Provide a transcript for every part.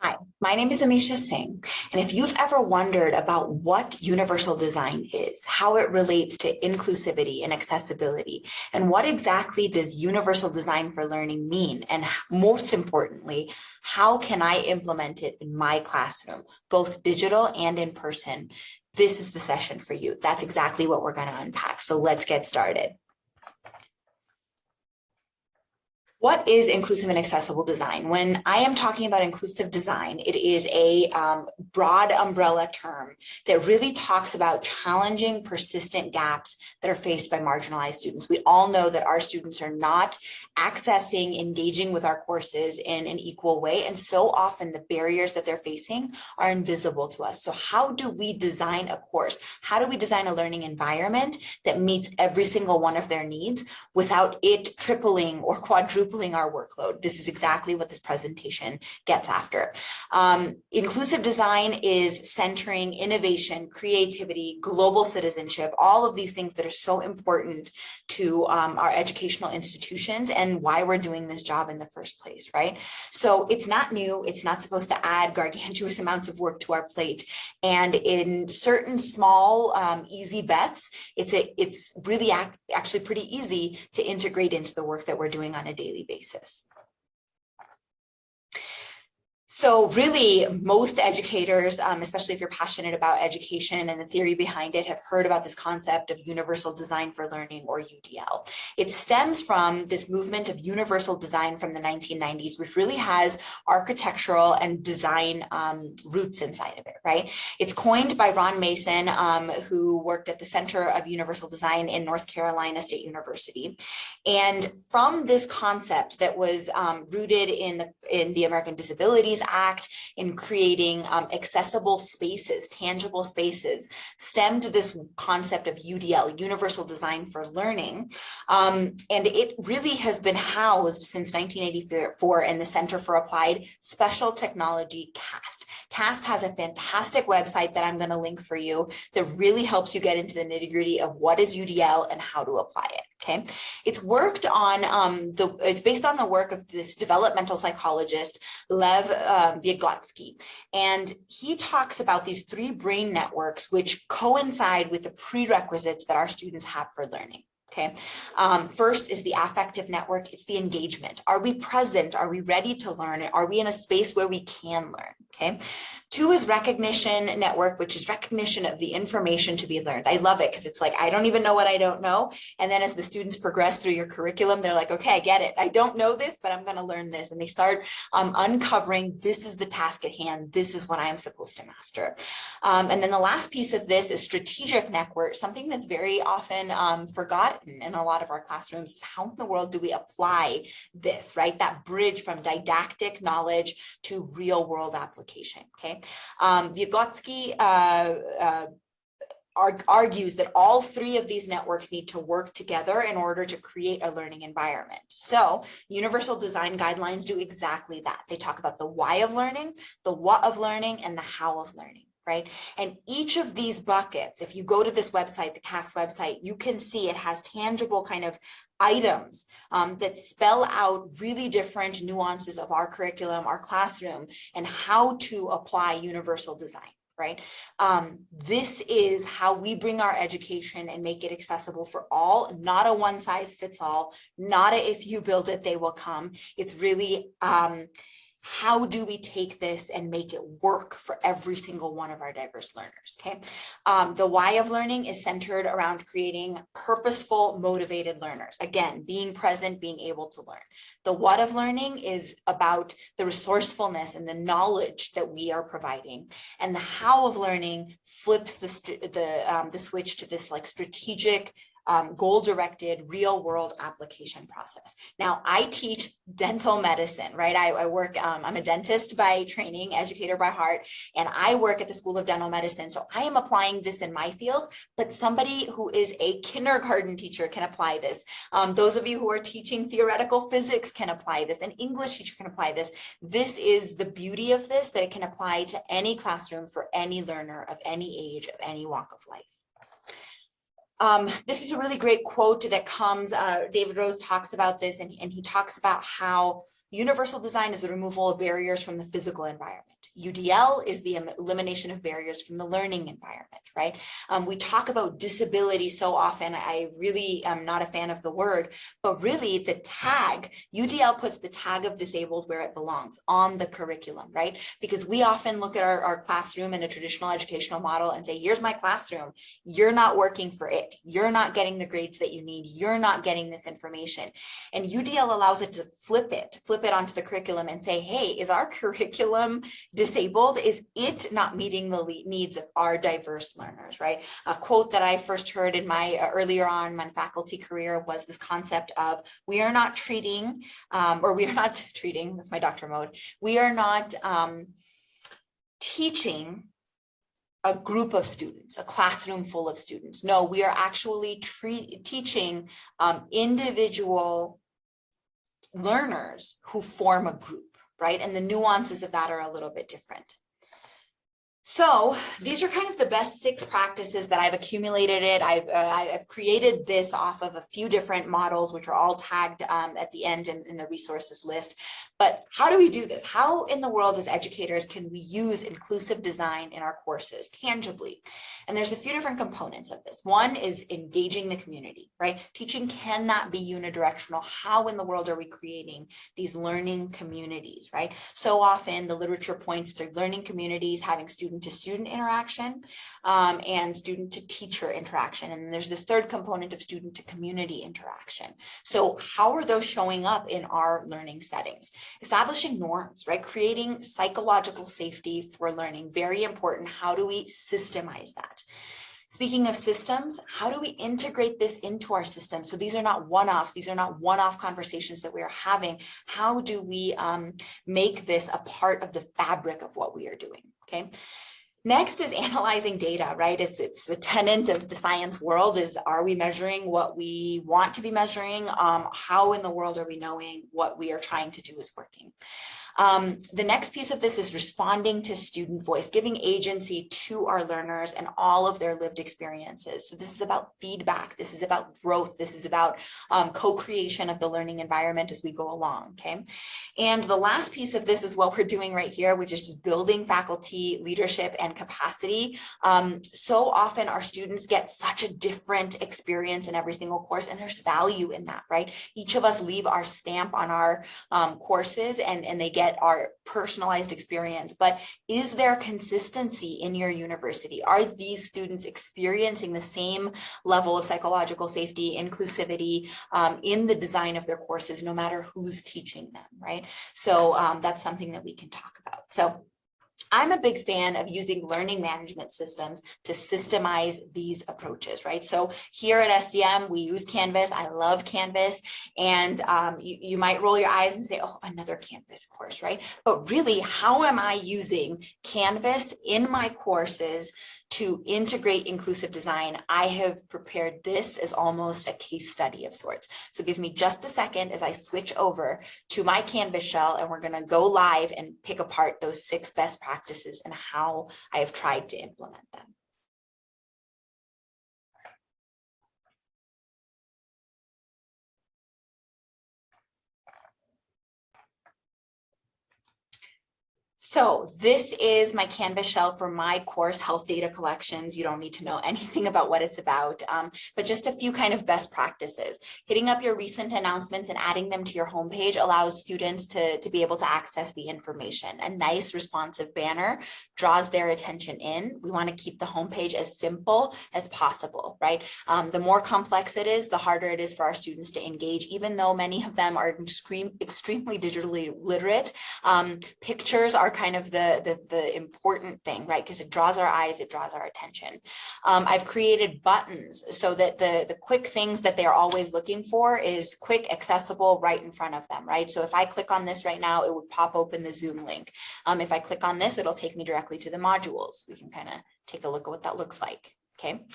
Hi, my name is Amisha Singh, and if you've ever wondered about what universal design is, how it relates to inclusivity and accessibility, and what exactly does universal design for learning mean, and most importantly, how can I implement it in my classroom, both digital and in person, this is the session for you. That's exactly what we're going to unpack. So let's get started. What is inclusive and accessible design? When I am talking about inclusive design, it is a broad umbrella term that really talks about challenging persistent gaps that are faced by marginalized students. We all know that our students are not accessing, engaging with our courses in an equal way, and so often the barriers that they're facing are invisible to us. So how do we design a course? How do we design a learning environment that meets every single one of their needs without it tripling or quadrupling our workload? This is exactly what this presentation gets after. Inclusive design is centering innovation, creativity, global citizenship, all of these things that are so important to our educational institutions and why we're doing this job in the first place, right? So it's not new. It's not supposed to add gargantuous amounts of work to our plate. And in certain small, easy bets, it's really actually pretty easy to integrate into the work that we're doing on a daily basis. So really, most educators, especially if you're passionate about education and the theory behind it, have heard about this concept of universal design for learning, or UDL. It stems from this movement of universal design from the 1990s, which really has architectural and design roots inside of it, right? It's coined by Ron Mason, who worked at the Center of Universal Design in North Carolina State University. And from this concept that was rooted in the American Disabilities Act, in creating accessible spaces, tangible spaces, stemmed this concept of UDL, Universal Design for Learning. And it really has been housed since 1984 in the Center for Applied Special Technology, CAST. CAST has a fantastic website that I'm going to link for you that really helps you get into the nitty-gritty of what is UDL and how to apply it. Okay, it's worked on it's based on the work of this developmental psychologist Lev Vygotsky, and he talks about these three brain networks which coincide with the prerequisites that our students have for learning. Okay, first is the affective network. It's the engagement. Are we present? Are we ready to learn? Are we in a space where we can learn? Okay. Two is recognition network, which is recognition of the information to be learned. I love it because it's like, I don't even know what I don't know. And then as the students progress through your curriculum, they're like, okay, I get it. I don't know this, but I'm going to learn this. And they start uncovering, this is the task at hand. This is what I am supposed to master. And then the last piece of this is strategic network, something that's very often forgotten in a lot of our classrooms is how in the world do we apply this, right? That bridge from didactic knowledge to real world application, okay? Vygotsky argues that all three of these networks need to work together in order to create a learning environment. So universal design guidelines do exactly that. They talk about the why of learning, the what of learning, and the how of learning. Right? And each of these buckets, if you go to this website, the CAST website, you can see it has tangible kind of items that spell out really different nuances of our curriculum, our classroom, and how to apply universal design. Right? This is how we bring our education and make it accessible for all, not a one size fits all, not a if you build it, they will come. It's really how do we take this and make it work for every single one of our diverse learners, okay? The why of learning is centered around creating purposeful, motivated learners. Again, being present, being able to learn. The what of learning is about the resourcefulness and the knowledge that we are providing. And the how of learning flips the switch to this like strategic, goal-directed, real-world application process. Now, I teach dental medicine, right? I work, I'm a dentist by training, educator by heart, and I work at the School of Dental Medicine. So I am applying this in my field, but somebody who is a kindergarten teacher can apply this. Those of you who are teaching theoretical physics can apply this. An English teacher can apply this. This is the beauty of this, that it can apply to any classroom for any learner of any age, of any walk of life. This is a really great quote that comes, David Rose talks about this, and he talks about how Universal design is the removal of barriers from the physical environment. UDL is the elimination of barriers from the learning environment, right? We talk about disability so often. I really am not a fan of the word, but really the tag, UDL puts the tag of disabled where it belongs, on the curriculum, right? Because we often look at our classroom in a traditional educational model and say, here's my classroom. You're not working for it. You're not getting the grades that you need. You're not getting this information. And UDL allows it to flip it onto the curriculum and say, hey, is our curriculum disabled? Is it not meeting the needs of our diverse learners, right? A quote that I first heard in my earlier on my faculty career was this concept of we are not treating, that's my doctor mode, we are not teaching a group of students, a classroom full of students. No, we are actually teaching individual learners who form a group, right? And the nuances of that are a little bit different. So these are kind of the best 6 practices that I've accumulated it. I've created this off of a few different models, which are all tagged at the end in the resources list. But how do we do this? How in the world as educators can we use inclusive design in our courses tangibly? And there's a few different components of this. One is engaging the community, right? Teaching cannot be unidirectional. How in the world are we creating these learning communities, right? So often the literature points to learning communities having student-to-student interaction and student-to-teacher interaction. And there's this third component of student-to-community interaction. So how are those showing up in our learning settings? Establishing norms, right? Creating psychological safety for learning, very important. How do we systemize that? Speaking of systems, how do we integrate this into our system? So these are not one-offs. These are not one-off conversations that we are having. How do we make this a part of the fabric of what we are doing? Okay. Next is analyzing data, right? It's a tenet of the science world is, are we measuring what we want to be measuring? How in the world are we knowing what we are trying to do is working? The next piece of this is responding to student voice, giving agency to our learners and all of their lived experiences. So this is about feedback. This is about growth. This is about co-creation of the learning environment as we go along, okay? And the last piece of this is what we're doing right here, which is building faculty leadership and capacity. So often our students get such a different experience in every single course, and there's value in that, right? Each of us leave our stamp on our courses and they get our personalized experience, but is there consistency in your university? Are these students experiencing the same level of psychological safety, inclusivity in the design of their courses, no matter who's teaching them, right? So that's something that we can talk about. So I'm a big fan of using learning management systems to systemize these approaches, right? So here at SDM, we use Canvas. I love Canvas. And you might roll your eyes and say, oh, another Canvas course, right? But really, how am I using Canvas in my courses to integrate inclusive design? I have prepared this as almost a case study of sorts. So give me just a second as I switch over to my Canvas shell, and we're going to go live and pick apart those 6 best practices and how I have tried to implement them. So this is my Canvas shell for my course, Health Data Collections. You don't need to know anything about what it's about, but just a few kind of best practices. Hitting up your recent announcements and adding them to your homepage allows students to be able to access the information. A nice responsive banner draws their attention in. We want to keep the homepage as simple as possible, right? The more complex it is, the harder it is for our students to engage, even though many of them are extremely digitally literate. Pictures are kind of the important thing, right? Because it draws our eyes, it draws our attention. I've created buttons so that the quick things that they're always looking for is quick, accessible, right in front of them, right? So if I click on this right now, it would pop open the Zoom link. If I click on this, it'll take me directly to the modules. We can kind of take a look at what that looks like, okay?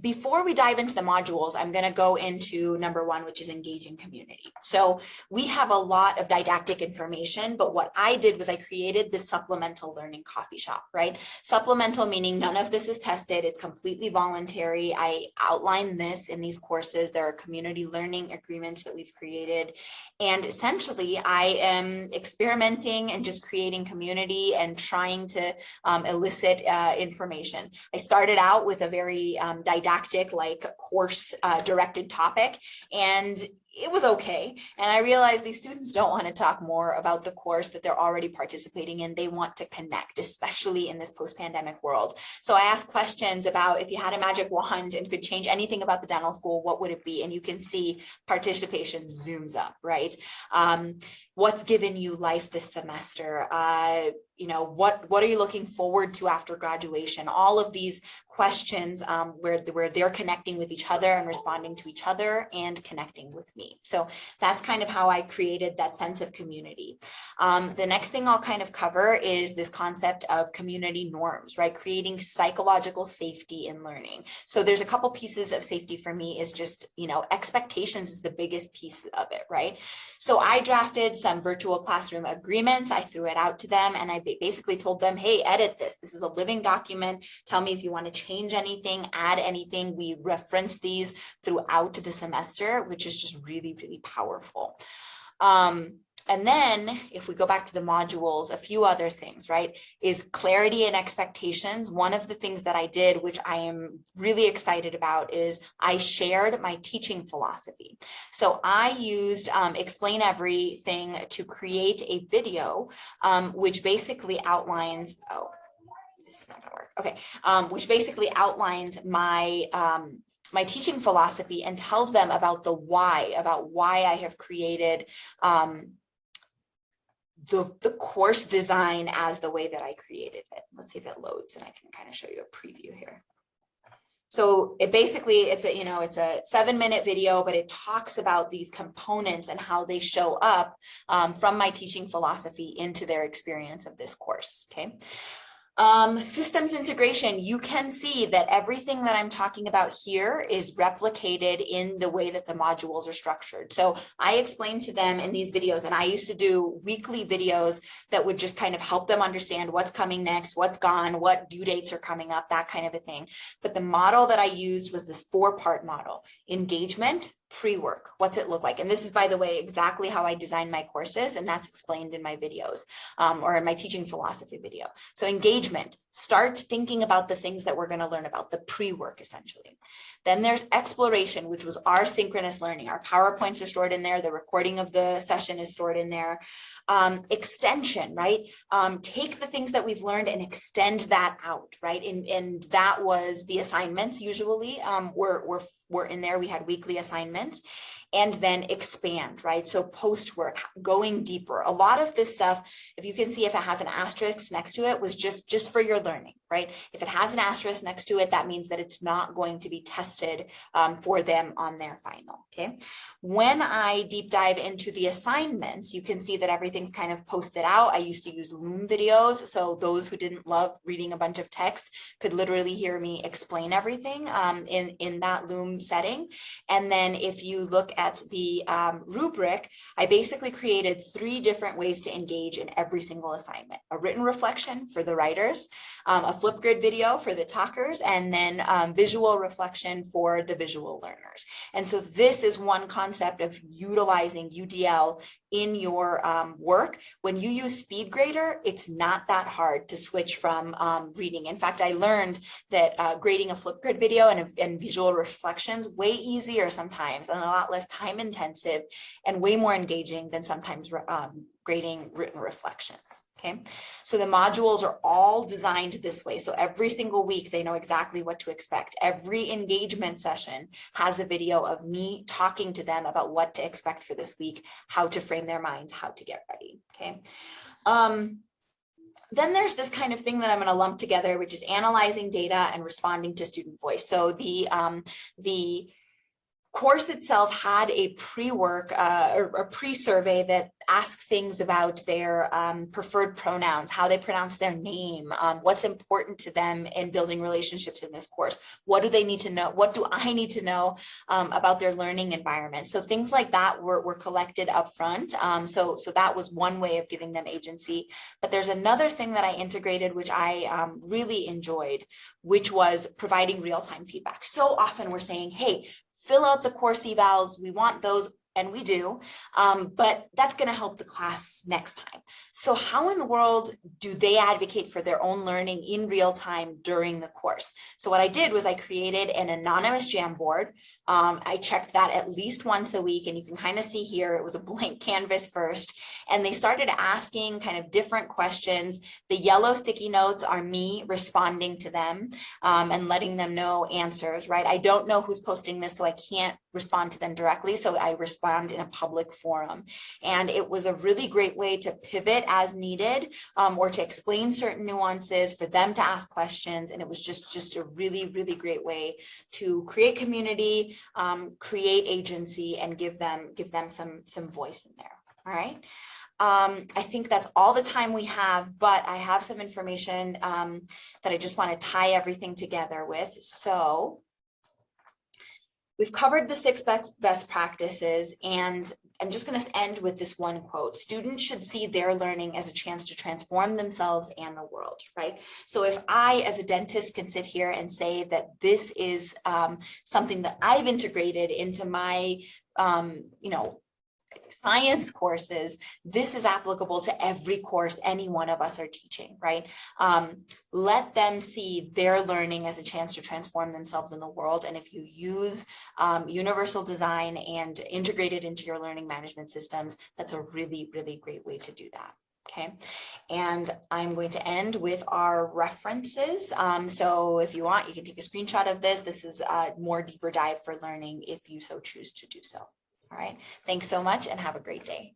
Before we dive into the modules, I'm going to go into number one, which is engaging community. So we have a lot of didactic information, but what I did was I created this supplemental learning coffee shop, right? Supplemental meaning none of this is tested. It's completely voluntary. I outline this in these courses. There are community learning agreements that we've created. And essentially, I am experimenting and just creating community and trying to elicit information. I started out with a very didactic, like course directed topic, and it was okay. And I realized these students don't want to talk more about the course that they're already participating in. They want to connect, especially in this post-pandemic world. So I asked questions about if you had a magic wand and could change anything about the dental school, what would it be? And you can see participation zooms up, right? What's given you life this semester? You know, what are you looking forward to after graduation? All of these questions where they're connecting with each other and responding to each other and connecting with me. So that's kind of how I created that sense of community. The next thing I'll kind of cover is this concept of community norms, right? Creating psychological safety in learning. So there's a couple pieces of safety for me is just, you know, expectations is the biggest piece of it, right? So I drafted some virtual classroom agreements. I threw it out to them and I basically told them, hey, edit this. This is a living document. Tell me if you want to change anything, add anything. We reference these throughout the semester, which is just really, really powerful. And then if we go back to the modules, a few other things, right, is clarity and expectations. One of the things that I did, which I am really excited about, is I shared my teaching philosophy. So I used Explain Everything to create a video, which basically outlines, oh, this is not gonna work. Okay, which basically outlines my my teaching philosophy and tells them about the why, about why I have created the course design as the way that I created it. Let's see if it loads and I can kind of show you a preview here. So it basically, it's a, you know, it's a 7-minute video, but it talks about these components and how they show up from my teaching philosophy into their experience of this course, okay? Systems integration, you can see that everything that I'm talking about here is replicated in the way that the modules are structured. So I explained to them in these videos, and I used to do weekly videos that would just kind of help them understand what's coming next, what's gone, what due dates are coming up, that kind of a thing. But the model that I used was this 4-part model: engagement, pre-work, what's it look like? And this is, by the way, exactly how I design my courses, and that's explained in my videos or in my teaching philosophy video. So engagement, start thinking about the things that we're going to learn about, the pre-work essentially. Then there's exploration, which was our synchronous learning. Our PowerPoints are stored in there. The recording of the session is stored in there. Extension, right? Take the things that we've learned and extend that out, right? And that was the assignments usually were in there. We had weekly assignments. And then expand, right? So post-work, going deeper. A lot of this stuff, if you can see if it has an asterisk next to it, was just for your learning, right? If it has an asterisk next to it, that means that it's not going to be tested for them on their final, okay? When I deep dive into the assignments, you can see that everything's kind of posted out. I used to use Loom videos, so those who didn't love reading a bunch of text could literally hear me explain everything in that Loom setting. And then if you look at the rubric, I basically created 3 different ways to engage in every single assignment: a written reflection for the writers, a Flipgrid video for the talkers, and then visual reflection for the visual learners. And so this is one concept of utilizing UDL in your work. When you use SpeedGrader, it's not that hard to switch from reading. In fact, I learned that grading a Flipgrid video and visual reflections way easier sometimes and a lot less time intensive and way more engaging than sometimes grading written reflections. Okay, so the modules are all designed this way. So every single week, they know exactly what to expect. Every engagement session has a video of me talking to them about what to expect for this week, how to frame their minds, how to get ready. Okay. Then there's this kind of thing that I'm going to lump together, which is analyzing data and responding to student voice. So the course itself had a pre-work or a pre-survey that asked things about their preferred pronouns, how they pronounce their name, what's important to them in building relationships in this course. What do they need to know? What do I need to know about their learning environment? So things like that were collected up front. So that was one way of giving them agency. But there's another thing that I integrated, which I really enjoyed, which was providing real-time feedback. So often we're saying, hey, fill out the course evals, we want those, and we do, but that's going to help the class next time. So how in the world do they advocate for their own learning in real time during the course? So what I did was I created an anonymous Jamboard. I checked that at least once a week, and you can kind of see here, it was a blank canvas first, and they started asking kind of different questions. The yellow sticky notes are me responding to them and letting them know answers, right? I don't know who's posting this, so I can't respond to them directly. So I respond in a public forum. And it was a really great way to pivot as needed or to explain certain nuances, for them to ask questions. And it was just a really, really great way to create community, create agency, and give them some voice in there. All right. I think that's all the time we have, but I have some information that I just want to tie everything together with. So we've covered the 6 best practices, and I'm just going to end with this one quote. Students should see their learning as a chance to transform themselves and the world, right? So if I, as a dentist, can sit here and say that this is something that I've integrated into my, science courses, this is applicable to every course any one of us are teaching, right? Let them see their learning as a chance to transform themselves in the world. And if you use universal design and integrate it into your learning management systems, that's a really, really great way to do that. Okay, and I'm going to end with our references. So if you want, you can take a screenshot of this. This is a more deeper dive for learning if you so choose to do so. All right, thanks so much and have a great day.